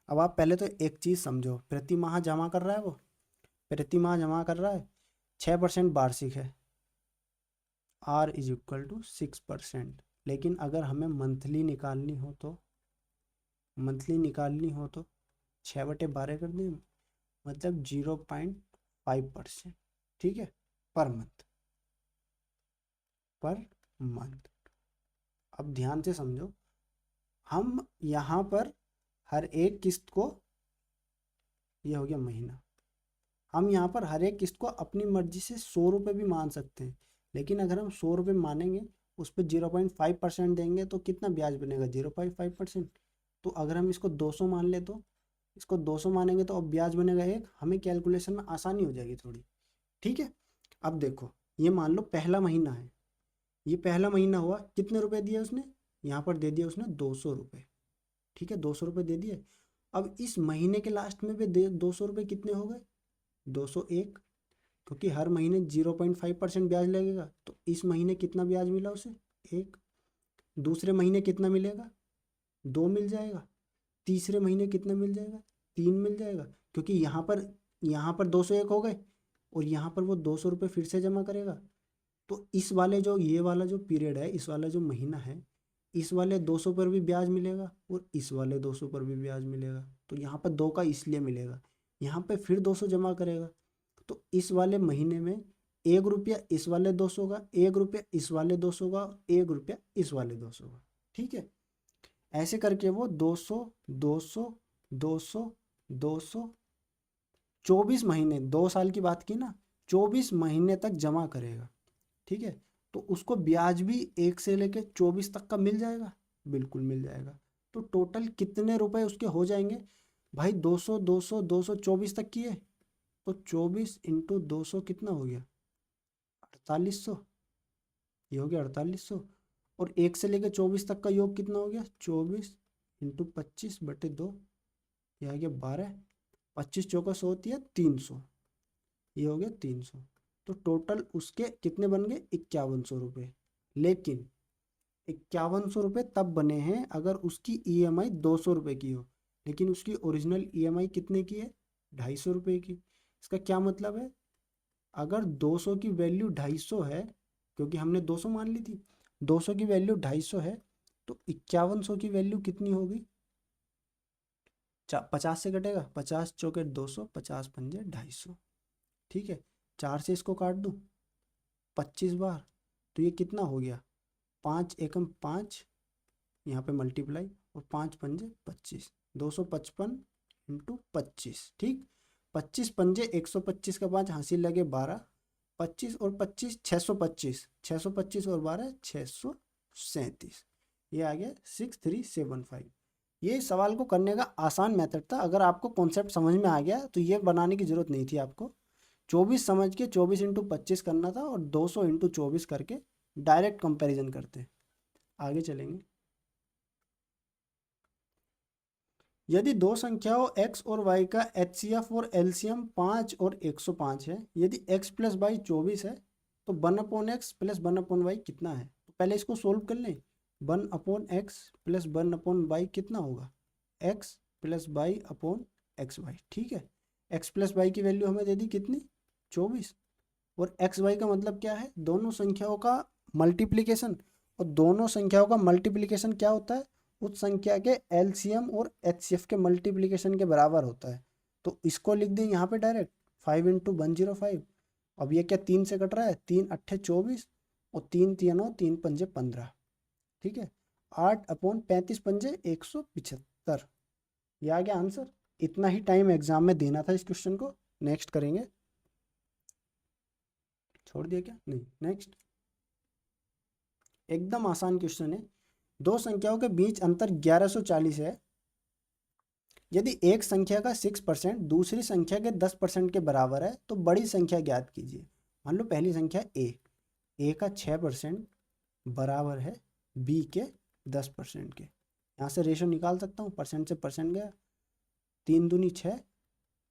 Speaker 1: अब आप पहले तो एक चीज़ समझो, प्रति माह जमा कर रहा है वो, प्रति माह जमा कर रहा है, 6% वार्षिक है, R = 6%। लेकिन अगर हमें मंथली निकालनी हो तो 6/12 कर दें, मतलब 0.5%, ठीक है, पर मंथ। अब ध्यान से समझो, हम यहाँ पर हर एक किस्त को, ये हो गया महीना, हम यहाँ पर हर एक किस्त को अपनी मर्जी से 100 रुपये भी मान सकते हैं। लेकिन अगर हम 100 रुपये मानेंगे, उस पर 0.5% देंगे तो कितना ब्याज बनेगा 0.5%। तो अगर हम इसको 200 मान ले, तो इसको 200 मानेंगे तो अब ब्याज बनेगा 1, हमें कैलकुलेशन में आसानी हो जाएगी थोड़ी, ठीक है। अब देखो, ये मान लो पहला महीना है, ये पहला महीना हुआ, कितने रुपए दिए उसने, यहाँ पर दे दिया उसने 200 रुपये, ठीक है, 200 रुपये दे दिए। अब इस महीने के लास्ट में भी 200 रुपये कितने हो गए 201, क्योंकि हर महीने 0.5% ब्याज लगेगा, तो इस महीने कितना ब्याज मिला उसे 1। दूसरे महीने कितना मिलेगा 2 मिल जाएगा। तीसरे महीने कितना मिल जाएगा 3 मिल जाएगा, क्योंकि यहाँ पर 201 हो गए और यहाँ पर वो 200 रुपये फिर से जमा करेगा। तो इस वाले जो ये वाला जो पीरियड है, इस वाला जो महीना है, इस वाले 200 पर भी ब्याज मिलेगा और इस वाले 200 पर भी ब्याज मिलेगा। तो यहाँ पर 2 का इसलिए मिलेगा, यहाँ पे फिर 200 जमा करेगा, तो इस वाले महीने में 1 रुपया इस वाले 200 का, 1 रुपया इस वाले 200 का, 1 रुपया इस वाले 200 का, ठीक है। ऐसे करके वो 200 200 200 200 24 महीने, 2 साल की बात की ना, 24 महीने तक जमा करेगा, ठीक है। तो उसको ब्याज भी 1 से लेके 24 तक का मिल जाएगा, बिल्कुल मिल जाएगा। तो टोटल कितने रुपए उसके हो जाएंगे भाई, 200 200 200 24 तक किए, तो 24 × 200 कितना हो गया 4800, ये हो गया 4800। और 1 से लेकर 24 तक का योग कितना हो गया 24 × 25/2, ये आ गया 12। 25 चौका 100 होती है 300, ये हो गया 300। तो टोटल उसके कितने बन गए 5100 रुपये। लेकिन 5100 रुपये तब बने हैं अगर उसकी EMI 200 रुपये की हो, लेकिन उसकी ओरिजिनल EMI कितने की है 250 रुपये की। इसका क्या मतलब है, अगर 200 की वैल्यू 250 है, क्योंकि हमने 200 मान ली थी, 200 की वैल्यू 250 है, तो 5100 की वैल्यू कितनी होगी 50 से कटेगा, 50 चौके 200, 50 पंजे 250, ठीक है। 4 से इसको काट दूँ 25 बार, तो ये कितना हो गया 5 एकम 5, यहाँ पे मल्टीप्लाई, और 5 पंजे 25, 255 × 25, ठीक। 25 पंजे 125 का 5 हासिल लगे 12, 25 और 25 625, 625 और 12 637, ये आ गया 6375। ये सवाल को करने का आसान मेथड था। अगर आपको कॉन्सेप्ट समझ में आ गया तो ये बनाने की ज़रूरत नहीं थी आपको। 24 समझ के 24 × 25 करना था और 200 × 24 करके डायरेक्ट कंपैरिजन करते। आगे चलेंगे। यदि दो संख्याओं x और y का HCF और LCM 5 और 105 है, यदि x + y 24 है, तो 1/x + 1/y कितना है। तो पहले इसको सोल्व कर लें। 1/x + 1/y कितना होगा x + y/xy, ठीक है। x + y की वैल्यू हमें दे दी कितनी 24। और एक्स वाई का मतलब क्या है, दोनों संख्याओं का मल्टीप्लिकेशन। और दोनों संख्याओं का मल्टीप्लिकेशन क्या होता है, उस संख्या के एलसीएम और एचसीएफ के मल्टीप्लिकेशन के बराबर होता है। तो इसको लिख दें यहाँ पे डायरेक्ट 5 × 105। अब ये क्या 3 से कट रहा है, 3 × 8 = 24 और 3 × 3 = 15। ठीक है, 8/35 पंजे 175। ये आ गया आंसर। इतना ही टाइम एग्जाम में देना था इस क्वेश्चन को। नेक्स्ट करेंगे, छोड़ दिया क्या, नहीं नेक्स्ट। एकदम आसान क्वेश्चन है। दो संख्याओं के बीच अंतर 1140 है। यदि एक संख्या का 6% दूसरी संख्या के 10% के बराबर है तो बड़ी संख्या ज्ञात कीजिए। मान लो पहली संख्या ए का 6% बराबर है बी के 10% के। यहाँ से रेशो निकाल सकता हूँ, परसेंट से परसेंट गया, 3 दूनी 6,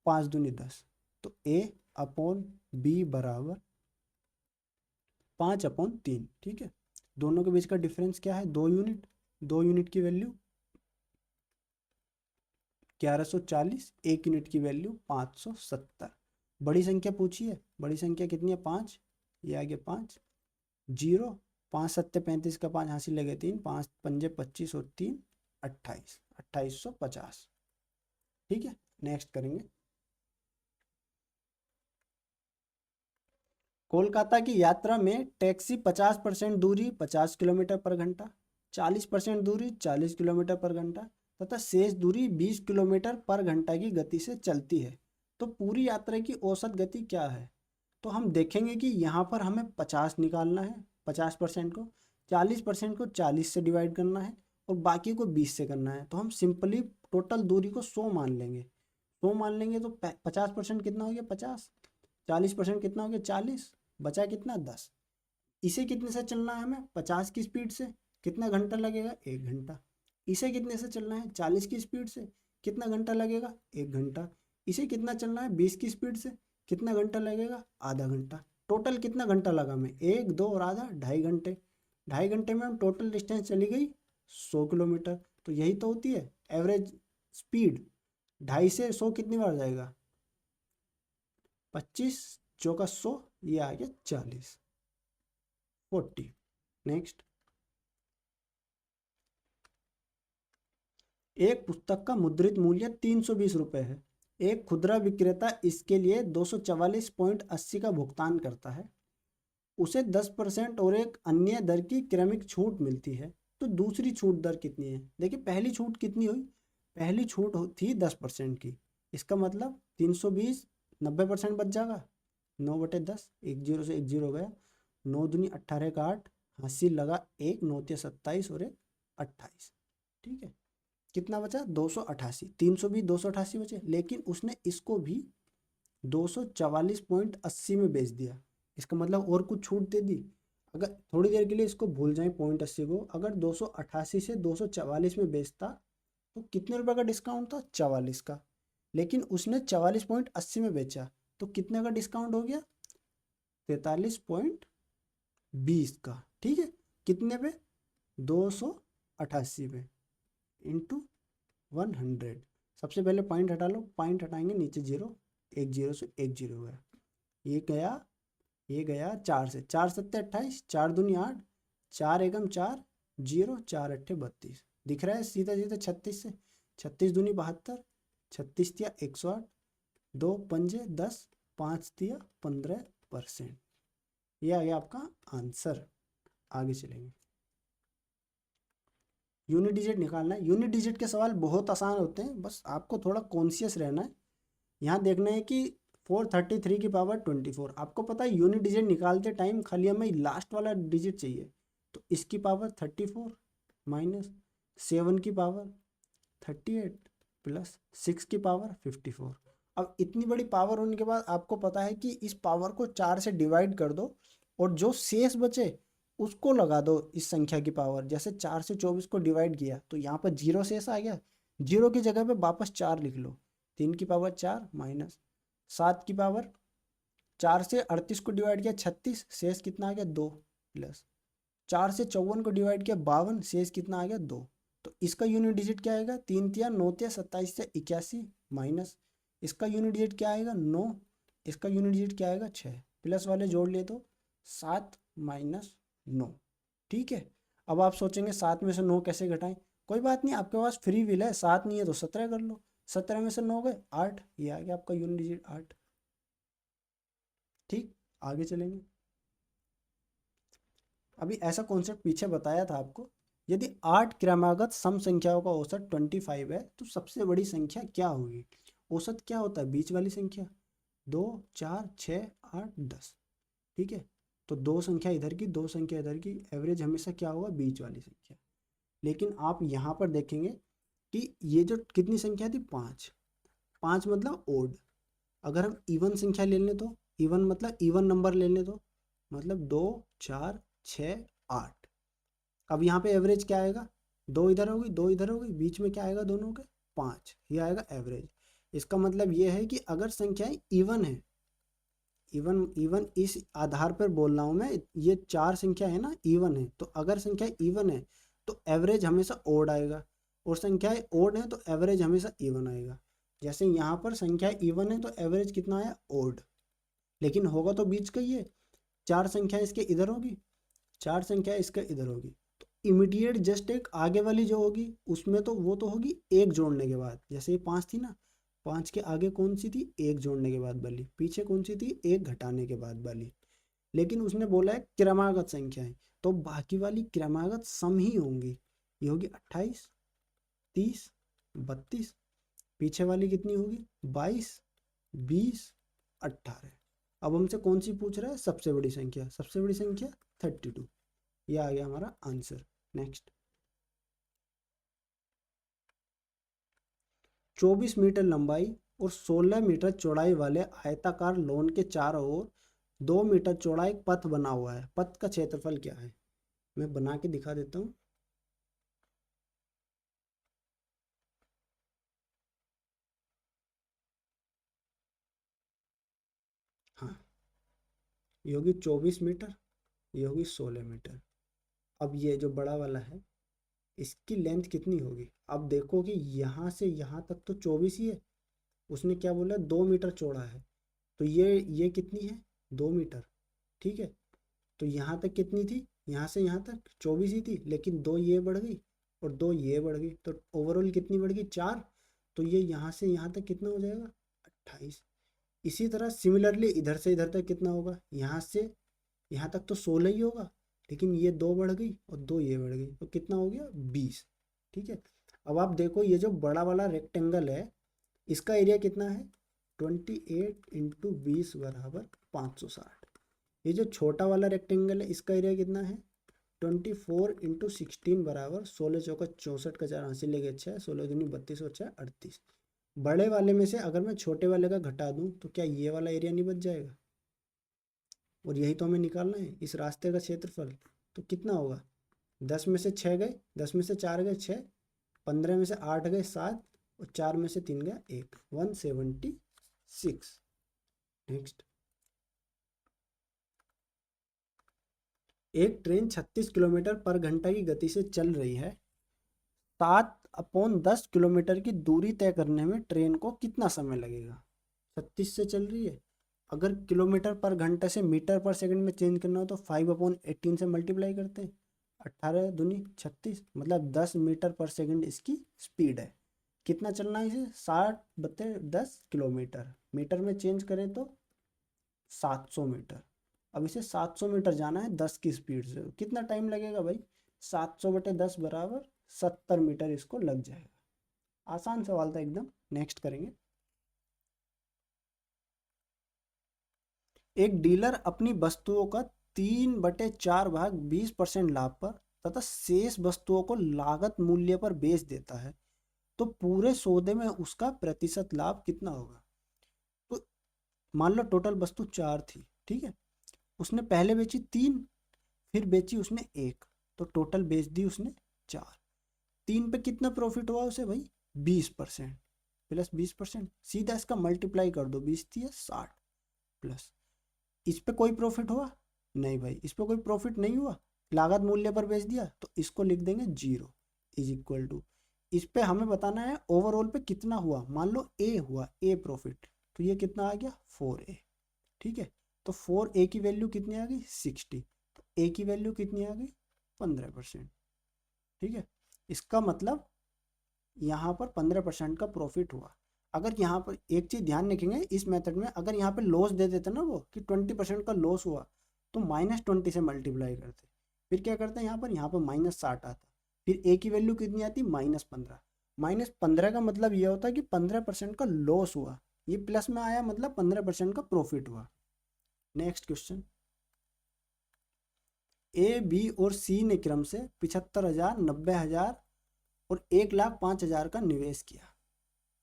Speaker 1: 5 दूनी 10। तो A/B बराबर 5/3। ठीक है, दोनों के बीच का डिफरेंस क्या है, 2 यूनिट। 2 यूनिट की वैल्यू 1140, 1 यूनिट की वैल्यू 570। बड़ी संख्या पूछी है, बड़ी संख्या कितनी है, 5। ये आ गया 5, 0, 5 7 35 का 5 हासिल लगे 3, 5 पंजे 25 और 3 28, 2850। ठीक है, नेक्स्ट करेंगे। कोलकाता की यात्रा में टैक्सी 50% दूरी 50 किलोमीटर पर घंटा, 40% दूरी 40 किलोमीटर पर घंटा तथा शेष दूरी 20 किलोमीटर पर घंटा की गति से चलती है। तो पूरी यात्रा की औसत गति क्या है। तो हम देखेंगे कि यहाँ पर हमें 50 निकालना है, 50% को, 40% को 40 से डिवाइड करना है और बाकी को 20 से करना है। तो हम सिंपली टोटल दूरी को 100 मान लेंगे। 100 मान लेंगे तो 50% कितना हो गया 50, 40% कितना हो गया 40, बचा कितना 10। इसे कितने से चलना है हमें, 50 की स्पीड से, कितना घंटा लगेगा 1 घंटा। इसे कितने से चलना है 40 की स्पीड से, कितना घंटा लगेगा 1 घंटा। इसे कितना चलना है 20 की स्पीड से, कितना घंटा लगेगा आधा घंटा। टोटल कितना घंटा लगा हमें, 1 2 और आधा 2.5 घंटे। 2.5 घंटे में हम टोटल डिस्टेंस चली गई 100 किलोमीटर। तो यही तो होती है एवरेज स्पीड। 2.5 से 100 कितनी बार जाएगा, 25 चौका 100, ये आ गया 40, 40। नेक्स्ट, एक पुस्तक का मुद्रित मूल्य 320 रुपये है। एक खुदरा विक्रेता इसके लिए 244.80 का भुगतान करता है। उसे 10% और एक अन्य दर की क्रमिक छूट मिलती है। तो दूसरी छूट दर कितनी है। देखिए पहली छूट कितनी हुई, पहली छूट थी 10% की। इसका मतलब 320, 90% बच जाएगा, 9/10, 1 0 से 1 0 गया, 9 दूनी 18 का 8, हासिल लगा 1, 9 तिया 27 और 1 28। ठीक है, कितना बचा 288, 320 288 बचे। लेकिन उसने इसको भी 244.80 में बेच दिया। इसका मतलब और कुछ छूट दे दी। अगर थोड़ी देर के लिए इसको भूल जाएं 0.80 को, अगर 288 से 244 में बेचता तो कितने रुपए का डिस्काउंट था, 44 का। लेकिन उसने 44.80 में बेचा तो कितने का डिस्काउंट हो गया, 43.20 का। ठीक है, कितने पे, 288 पे इंटू 100। सबसे पहले पॉइंट हटा लो, पॉइंट हटाएंगे नीचे 0, 1 0 से 1 0 गया, ये गया, ये गया 4 से, 4 7 28, 4 दूनी 8, 4 एकम 4 0, 4 8 32। दिख रहा है सीधा सीधा 36 से, 36 दूनी 72, 36 तिया 108, 2 पंजे 10, 5 तिया 15%। ये आ गया आपका आंसर। आगे चलेंगे, यूनिट डिजिट निकालना है। यूनिट डिजिट के सवाल बहुत आसान होते हैं, बस आपको थोड़ा कॉन्शियस रहना है। यहाँ देखना है कि 433 की पावर 24। आपको पता है यूनिट डिजिट निकालते टाइम खाली हमें लास्ट वाला डिजिट चाहिए। तो इसकी पावर 34 माइनस 7 की पावर 38 प्लस 6 की पावर 54। अब इतनी बड़ी पावर होने के बाद आपको पता है कि इस पावर को 4 से डिवाइड कर दो और जो शेष बचे उसको लगा दो इस संख्या की पावर। जैसे 4 से 24 को डिवाइड किया तो यहाँ पर 0 शेष आ गया, 0 की जगह पे वापस 4 लिख लो। 3 की पावर 4 माइनस 7 की पावर, 4 से 38 को डिवाइड किया 36, शेष कितना आ गया 2, प्लस 4 से 54 को डिवाइड किया 52, शेष कितना आ गया 2। तो इसका यूनिट डिजिट क्या आएगा, 3 तिया 9 तिया 27 से 81, माइनस इसका यूनिट डिजिट क्या आएगा 9, इसका यूनिट डिजिट क्या आएगा 6, प्लस वाले जोड़ लिए तो 7 माइनस 9। ठीक है, अब आप सोचेंगे 7 में से 9 कैसे घटाएं। कोई बात नहीं, आपके पास फ्री व्हील है, 7 नहीं है तो 17 कर लो। 17 में से 9 गए 8, ये आ गया आपका यूनिट डिजिट 8। ठीक, आगे चलेंगे। अभी ऐसा कॉन्सेप्ट पीछे बताया था आपको, यदि 8 क्रमागत सम संख्याओं का औसत 25 है तो सबसे बड़ी संख्या क्या होगी। औसत क्या होता है, बीच वाली संख्या, 2 4 6 8 10। ठीक है, तो दो संख्या इधर की, दो संख्या इधर की, एवरेज हमेशा क्या होगा, बीच वाली संख्या। लेकिन आप यहाँ पर देखेंगे कि ये जो कितनी संख्या थी, 5, 5 मतलब ओड। अगर हम इवन संख्या ले लें तो, इवन मतलब इवन नंबर ले लें तो, मतलब 2 4 6 8। अब यहाँ पे एवरेज क्या आएगा, 2 इधर होगी 2 इधर होगी, बीच में क्या आएगा दोनों के, 5, ये आएगा एवरेज। इसका मतलब ये है कि अगर संख्याएं इवन है, इवन इवन इस आधार पर बोल रहा हूँ मैं, ये 4 संख्या है ना इवन है, तो अगर संख्या इवन है तो एवरेज हमेशा ओड आएगा, और संख्याएं ओड है तो एवरेज हमेशा इवन आएगा। जैसे यहाँ पर संख्या इवन है तो एवरेज कितना आया, ओड। लेकिन होगा तो बीच का ही है, 4 संख्या इसके इधर होगी, 4 संख्या इसके इधर होगी, तो इमीडिएट जस्ट एक आगे वाली जो होगी उसमें तो वो तो होगी एक जोड़ने के बाद। जैसे ये 5 थी ना, 5 के आगे कौन सी थी, एक जोड़ने के बाद वाली, पीछे कौन सी थी, एक घटाने के बाद वाली। लेकिन उसने बोला है क्रमागत संख्याएं, तो बाकी वाली क्रमागत सम ही होंगी। ये होगी 28 30 32, पीछे वाली कितनी होगी, 22 20 18। अब हमसे कौन सी पूछ रहा है, सबसे बड़ी संख्या, सबसे बड़ी संख्या 32। ये आ गया हमारा आंसर। नेक्स्ट, 24 मीटर लंबाई और 16 मीटर चौड़ाई वाले आयताकार लॉन के चारों ओर 2 मीटर चौड़ा एक पथ बना हुआ है, पथ का क्षेत्रफल क्या है। मैं बना के दिखा देता हूँ। हाँ, ये होगी 24 मीटर, ये होगी 16 मीटर। अब ये जो बड़ा वाला है इसकी लेंथ कितनी होगी। अब देखो कि यहाँ से यहाँ तक तो 24 ही है, उसने क्या बोला 2 मीटर चौड़ा है, तो ये कितनी है, 2 मीटर। ठीक है, तो यहाँ तक कितनी थी, यहाँ से यहाँ तक 24 ही थी, लेकिन 2 ये बढ़ गई और 2 ये बढ़ गई, तो ओवरऑल कितनी बढ़ गई, 4। तो ये यहाँ से यहाँ तक कितना हो जाएगा, 28। इसी तरह सिमिलरली इधर से इधर तक कितना होगा, यहाँ से यहाँ तक तो 16 ही होगा, लेकिन ये 2 बढ़ गई और 2 ये बढ़ गई, तो कितना हो गया, 20। ठीक है, अब आप देखो ये जो बड़ा वाला रेक्टेंगल है इसका एरिया कितना है, 28 इंटू 20 बराबर 560। ये जो छोटा वाला रेक्टेंगल है इसका एरिया कितना है, 24 इंटू 16 बराबर 16 चौका 64 का 4 हासिल लेके 6, 16 दूनी 32 और 6 38। बड़े वाले में से अगर मैं छोटे वाले का घटा दूं तो क्या ये वाला एरिया नहीं बच जाएगा, और यही तो हमें निकालना है इस रास्ते का क्षेत्रफल। तो कितना होगा, 10 में से 6 गए, 10 में से 4 गए 6, 15 में से 8 गए 7, और 4 में से 3 गया 1, 176। नेक्स्ट, एक ट्रेन 36 किलोमीटर पर घंटा की गति से चल रही है, 7/10 किलोमीटर की दूरी तय करने में ट्रेन को कितना समय लगेगा। 36 से चल रही है, अगर किलोमीटर पर घंटा से मीटर पर सेकंड में चेंज करना हो तो 5/18 से मल्टीप्लाई करते हैं, 18 दूनी 36, मतलब 10 मीटर पर सेकंड इसकी स्पीड है। कितना चलना है इसे, 60/10 किलोमीटर, मीटर में चेंज करें तो 700 मीटर। अब इसे 700 मीटर जाना है 10 की स्पीड से, कितना टाइम लगेगा भाई, 700/10 बराबर 70 मीटर इसको लग जाएगा। आसान सवाल था एकदम। नेक्स्ट करेंगे, एक डीलर अपनी वस्तुओं का 3/4 भाग 20% लाभ पर तथा शेष वस्तुओं को लागत मूल्य पर बेच देता है, तो पूरे सौदे में उसका प्रतिशत लाभ कितना होगा। तो मान लो टोटल वस्तु 4 थी, ठीक है, उसने पहले बेची 3, फिर बेची उसने 1, तो टोटल बेच दी उसने 4। 3 पे कितना प्रॉफिट हुआ उसे भाई, 20%, प्लस 20%, सीधा इसका मल्टीप्लाई कर दो, 20 थी 60, प्लस इस पे कोई प्रॉफिट हुआ नहीं भाई, इस पे कोई प्रॉफिट नहीं हुआ, लागत मूल्य पर बेच दिया, तो इसको लिख देंगे 0 इज इक्वल टू, इस पे हमें बताना है ओवरऑल पे कितना हुआ। मान लो ए हुआ, ए प्रॉफिट, तो ये कितना आ गया 4A। ठीक है। तो 4a की वैल्यू कितनी आ गई 60, तो a की वैल्यू कितनी आ गई 15%। ठीक है, इसका मतलब यहाँ पर 15% का प्रॉफिट हुआ। अगर यहाँ पर एक चीज़ ध्यान रखेंगे इस मेथड में, अगर यहाँ पे लॉस दे देते ना वो कि 20% का लॉस हुआ, तो -20 से मल्टीप्लाई करते, फिर क्या करते हैं यहाँ पर -60 आता, फिर ए की वैल्यू कितनी आती -15। -15 का मतलब ये होता है कि 15% का लॉस हुआ, ये प्लस में आया मतलब 15% का प्रॉफिट हुआ। नेक्स्ट क्वेश्चन, ए बी और सी ने क्रम से 75,000, 90,000 और 1,05,000 का निवेश किया।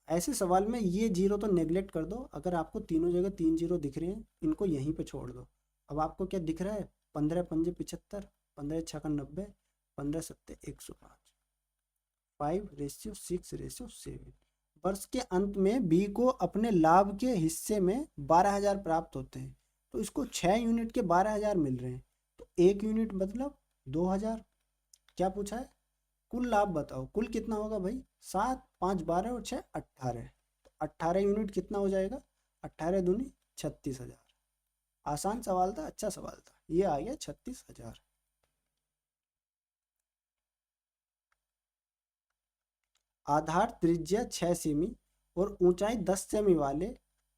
Speaker 1: ऐसे सवाल में ये जीरो तो नेगलेक्ट कर दो, अगर आपको तीनों जगह 3 जीरो दिख रहे हैं इनको यहीं पे छोड़ दो। अब आपको क्या दिख रहा है, 15 पंजे 75, 15 छक्का 90, 15 सत्ते 105, 5:6:7। वर्ष के अंत में बी को अपने लाभ के हिस्से में 12,000 प्राप्त होते हैं, तो इसको 6 यूनिट के 12,000 मिल रहे हैं, तो 1 यूनिट मतलब 2,000। क्या पूछा है, कुल लाभ बताओ, कुल कितना होगा भाई, 7, 5 12 और 6 18, तो 18 यूनिट कितना हो जाएगा, 18 दूनी 36,000। आसान सवाल था, अच्छा सवाल था, ये आ गया 36,000। आधार त्रिज्या 6 सेमी और ऊंचाई 10 सेमी वाले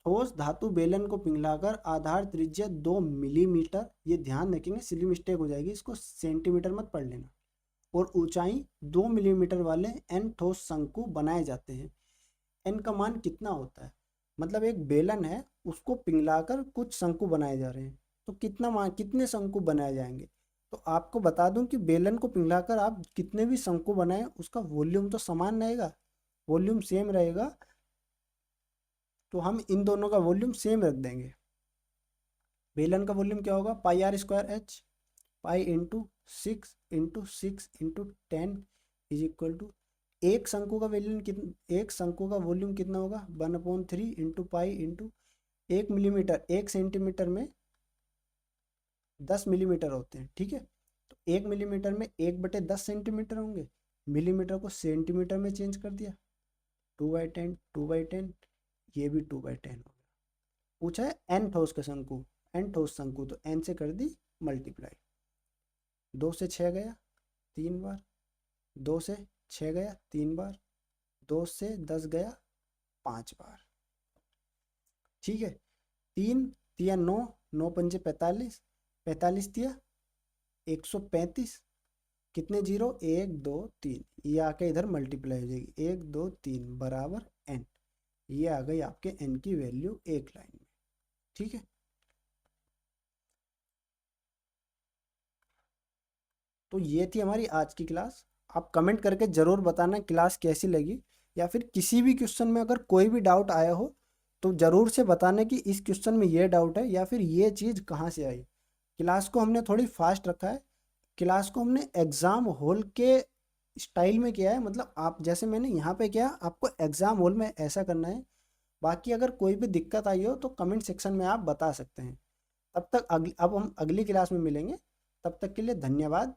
Speaker 1: ठोस धातु बेलन को पिघलाकर आधार त्रिज्या 2 मिलीमीटर, ये ध्यान रखेंगे सिली मिस्टेक हो जाएगी, इसको सेंटीमीटर मत पढ़ लेना, और ऊंचाई 2 मिलीमीटर वाले एन ठोस शंकु बनाए जाते हैं। एन का मान कितना होता है, मतलब एक बेलन है उसको पिघलाकर कुछ शंकु बनाए जा रहे हैं, तो कितना मान, कितने शंकु बनाए जाएंगे। तो आपको बता दूं कि बेलन को पिघलाकर आप कितने भी शंकु बनाए उसका वॉल्यूम तो समान रहेगा, वॉल्यूम सेम रहेगा, तो हम इन दोनों का वॉल्यूम सेम रख देंगे। बेलन का वॉल्यूम क्या होगा, πr²h, pi into 6 × 6 × 10 is equal to, एक शंकु का वॉल्यूम कितना, एक शंकु का वॉल्यूम कितना होगा 1/3 into pi into 1 millimetre, 1 centimetre में 10 मिलीमीटर होते हैं। ठीक है, तो 1 मिलीमीटर में 1/10 सेंटीमीटर होंगे, मिलीमीटर को सेंटीमीटर में चेंज कर दिया, 2/10 2/10, ये भी 2/10 हो गया। पूछा है एन ठोस का शंकु, एन ठोस शंकु, तो एन से कर दी मल्टीप्लाई, 2 से 6 गया 3 बार, 2 से 6 गया 3 बार, 2 से 10 गया 5 बार। ठीक है, 3 तिया 9, 9 पंजे 45, 45 तिया 135, कितने जीरो 1 2 3, ये आके इधर मल्टीप्लाई हो जाएगी, 1 2 3 बराबर एन, ये आ गई आपके एन की वैल्यू एक लाइन में। ठीक है, तो ये थी हमारी आज की क्लास। आप कमेंट करके ज़रूर बताना क्लास कैसी लगी, या फिर किसी भी क्वेश्चन में अगर कोई भी डाउट आया हो तो ज़रूर से बताना कि इस क्वेश्चन में ये डाउट है या फिर ये चीज़ कहाँ से आई। क्लास को हमने थोड़ी फास्ट रखा है, क्लास को हमने एग्ज़ाम हॉल के स्टाइल में किया है, मतलब आप जैसे मैंने यहाँ पे किया आपको एग्ज़ाम हॉल में ऐसा करना है। बाकी अगर कोई भी दिक्कत आई हो तो कमेंट सेक्शन में आप बता सकते हैं। तब तक अब हम अगली क्लास में मिलेंगे, तब तक के लिए धन्यवाद,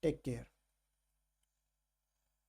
Speaker 1: टेक केयर।